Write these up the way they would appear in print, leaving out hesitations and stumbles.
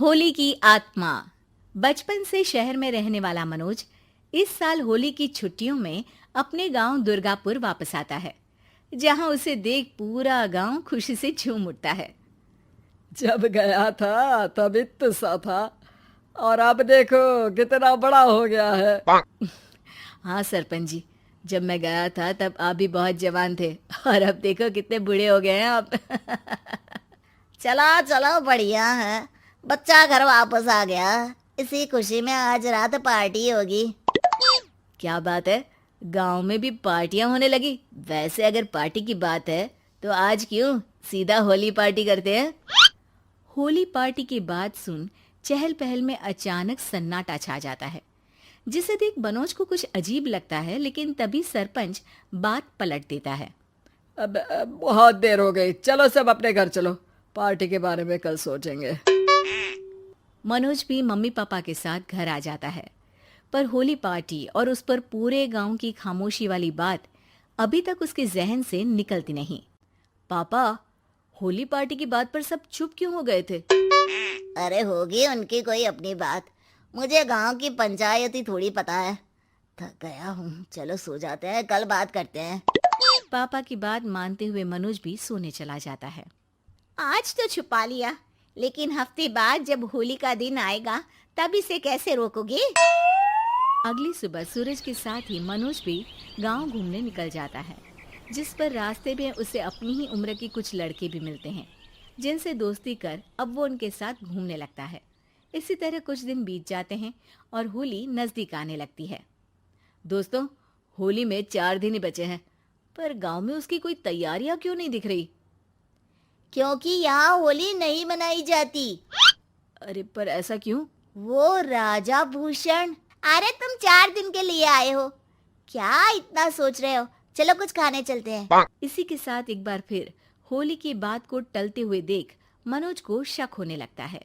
होली की आत्मा। बचपन से शहर में रहने वाला मनोज इस साल होली की छुट्टियों में अपने गांव दुर्गापुर वापस आता है, जहां उसे देख पूरा गांव खुशी से झूम उठता है। जब गया था तब इतना सा था और अब देखो कितना बड़ा हो गया है। हाँ सरपंच जी, जब मैं गया था तब आप भी बहुत जवान थे और अब देखो कितने बूढ़े हो गए हैं आप। चलो चलो बढ़िया है। बच्चा घर वापस आ गया। इसी खुशी में आज रात पार्टी होगी। क्या बात है, गांव में भी पार्टियां होने लगी। वैसे अगर पार्टी की बात है तो आज क्यों सीधा होली पार्टी करते हैं। होली पार्टी की बात सुन चहल पहल में अचानक सन्नाटा छा जाता है, जिसे देख मनोज को कुछ अजीब लगता है, लेकिन तभी सरपंच बात पलट देता है। अब बहुत देर हो गई, चलो सब अपने घर चलो, पार्टी के बारे में कल सोचेंगे। मनोज भी मम्मी पापा के साथ घर आ जाता है, पर होली पार्टी और उस पर पूरे गांव की खामोशी वाली बात अभी तक उसके जहन से निकलती नहीं। पापा, होली पार्टी की बात पर सब चुप क्यों हो गए थे? अरे होगी उनकी कोई अपनी बात। मुझे गांव की पंचायती थोड़ी पता है। थक गया हूँ, चलो सो जाते हैं, कल बात करते हैं। पापा की बात मानते हुए मनोज भी सोने चला जाता है। आज तो छुपा लिया, लेकिन हफ्ते बाद जब होली का दिन आएगा तब इसे कैसे रोकोगे? अगली सुबह सूरज के साथ ही मनोज भी गांव घूमने निकल जाता है, जिस पर रास्ते में उसे अपनी ही उम्र के कुछ लड़के भी मिलते हैं, जिनसे दोस्ती कर अब वो उनके साथ घूमने लगता है। इसी तरह कुछ दिन बीत जाते हैं और होली नजदीक आने लगती है। दोस्तों, होली में 4 दिन ही बचे हैं, पर गांव में उसकी कोई तैयारियां क्यों नहीं दिख रही? क्योंकि यहाँ होली नहीं मनाई जाती। अरे पर ऐसा क्यों? वो राजा भूषण। अरे तुम 4 दिन के लिए आए हो, क्या इतना सोच रहे हो? चलो कुछ खाने चलते हैं। इसी के साथ एक बार फिर होली की बात को टलते हुए देख मनोज को शक होने लगता है।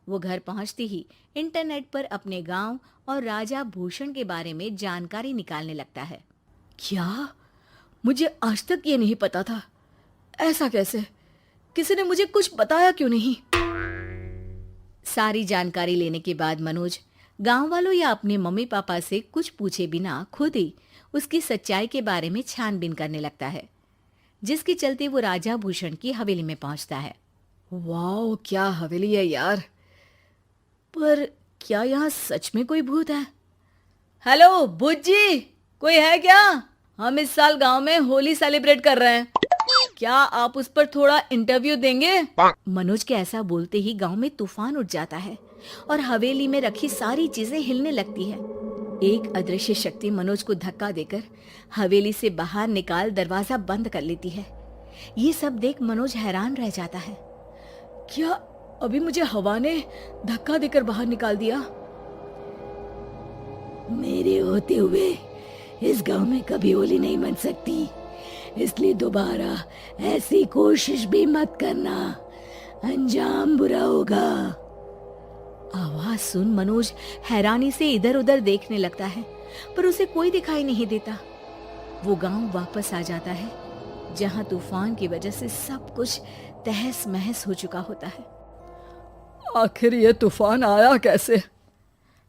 वो घर पहुंचते ही इंटरनेट पर अपने गांव और राजा भूषण के बारे में जानकारी निकालने लगता है। क्या? मुझे आज तक ये नहीं पता था। ऐसा कैसे? किसी ने मुझे कुछ बताया क्यों नहीं? सारी जानकारी लेने के बाद मनोज गांव वालों या अपने मम्मी पापा से कुछ पूछे बिना खुद ही उसकी सच्चाई के बारे में छानबीन करने लगता है, जिसके चलते वो राजा भूषण की हवेली में पहुंचता है। वाह, क्या हवेली है यार। पर क्या यहाँ सच में कोई भूत है? हेलो भूत जी, कोई है क्या? हम इस साल गांव में होली सेलिब्रेट कर रहे हैं, क्या आप उस पर थोड़ा इंटरव्यू देंगे? मनोज के ऐसा बोलते ही गांव में तूफान उठ जाता है और हवेली में रखी सारी चीजें हिलने लगती है। एक अदृश्य शक्ति मनोज को धक्का देकर हवेली से बाहर निकाल दरवाजा बंद कर लेती है। ये सब देख मनोज हैरान रह जाता है। क्या अभी मुझे हवा ने धक्का देकर बाहर निकाल दिया? मेरे होते हुए इस गांव में कभी होली नहीं मन सकती, इसलिए दोबारा ऐसी कोशिश भी मत करना, अंजाम बुरा होगा। आवाज सुन मनोज हैरानी से इधर उधर देखने लगता है, पर उसे कोई दिखाई नहीं देता। वो गांव वापस आ जाता है, जहां तूफान की वजह से सब कुछ तहस महस हो चुका होता है। आखिर ये तूफान आया कैसे?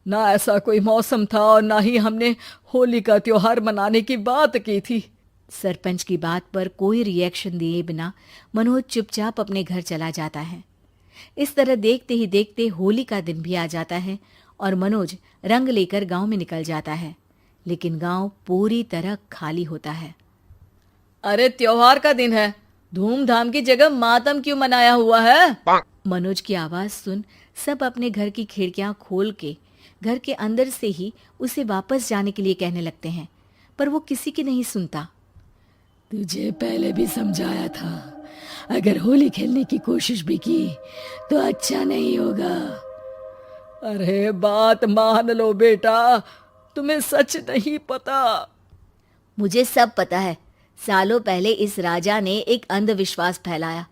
ना ऐसा कोई मौसम था और ना ही हमने होली का त्योहार मनाने की बात की थी। सरपंच की बात पर कोई रिएक्शन दिए बिना मनोज चुपचाप अपने घर चला जाता है। इस तरह देखते ही देखते होली का दिन भी आ जाता है और मनोज रंग लेकर गांव में निकल जाता है, लेकिन गांव पूरी तरह खाली होता है। अरे त्योहार का दिन है, धूमधाम की जगह मातम क्यों मनाया हुआ है? मनोज की आवाज सुन सब अपने घर की खिड़कियां खोल के घर के अंदर से ही उसे वापस जाने के लिए कहने लगते हैं, पर वो किसी की नहीं सुनता। तुझे पहले भी समझाया था, अगर होली खेलने की कोशिश भी की तो अच्छा नहीं होगा। अरे बात मान लो बेटा, तुम्हें सच नहीं पता। मुझे सब पता है। सालों पहले इस राजा ने एक अंधविश्वास फैलाया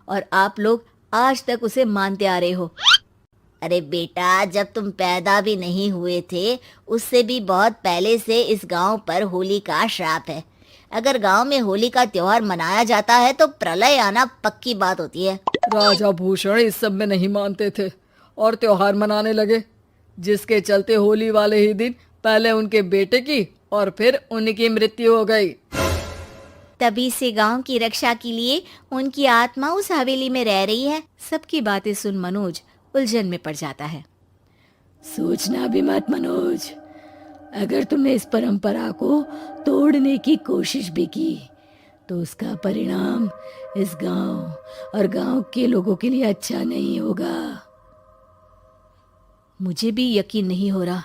और आप लोग आज तक उसे मानते आ रहे हो। अरे बेटा, जब तुम पैदा भी नहीं हुए थे उससे भी बहुत पहले से इस गांव पर होली का श्राप है। अगर गांव में होली का त्योहार मनाया जाता है तो प्रलय आना पक्की बात होती है। राजा भूषण इस सब में नहीं मानते थे और त्योहार मनाने लगे, जिसके चलते होली वाले ही दिन पहले उनके बेटे की और फिर उनकी मृत्यु हो गई। तभी से गांव की रक्षा के लिए उनकी आत्मा उस हवेली में रह रही है। सबकी बातें सुन मनोज उलझन में पड़ जाता है। सोचना भी मत मनोज, अगर तुमने इस परंपरा को तोड़ने की कोशिश भी की तो उसका परिणाम इस गांव और गांव के लोगों के लिए अच्छा नहीं होगा। मुझे भी यकीन नहीं हो रहा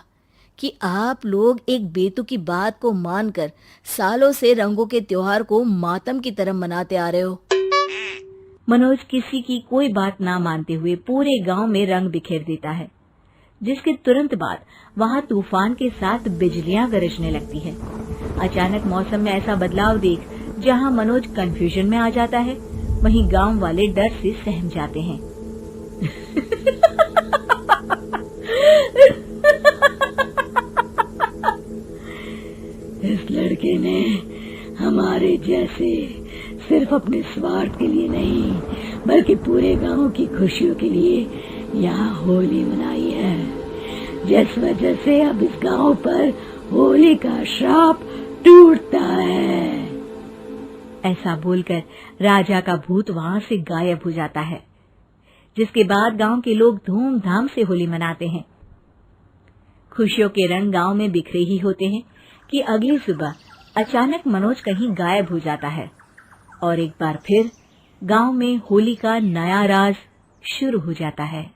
कि आप लोग एक बेतुकी बात को मानकर सालों से रंगों के त्योहार को मातम की तरह मनाते आ रहे हो। मनोज किसी की कोई बात ना मानते हुए पूरे गांव में रंग बिखेर देता है, जिसके तुरंत बाद वहां तूफान के साथ बिजलियां गरजने लगती है। अचानक मौसम में ऐसा बदलाव देख जहां मनोज कंफ्यूजन में आ जाता है, वहीं गांव वाले डर से सहम जाते हैं। इस लड़के ने हमारे जैसे सिर्फ अपने स्वार्थ के लिए नहीं बल्कि पूरे गांव की खुशियों के लिए यहाँ होली मनाई है, जिस वजह से अब इस गांव पर होली का श्राप टूटता है। ऐसा बोलकर राजा का भूत वहां से गायब हो जाता है, जिसके बाद गांव के लोग धूमधाम से होली मनाते हैं। खुशियों के रंग गांव में बिखरे ही होते हैं कि अगली सुबह अचानक मनोज कहीं गायब हो जाता है और एक बार फिर गांव में होली का नया राज शुरू हो जाता है।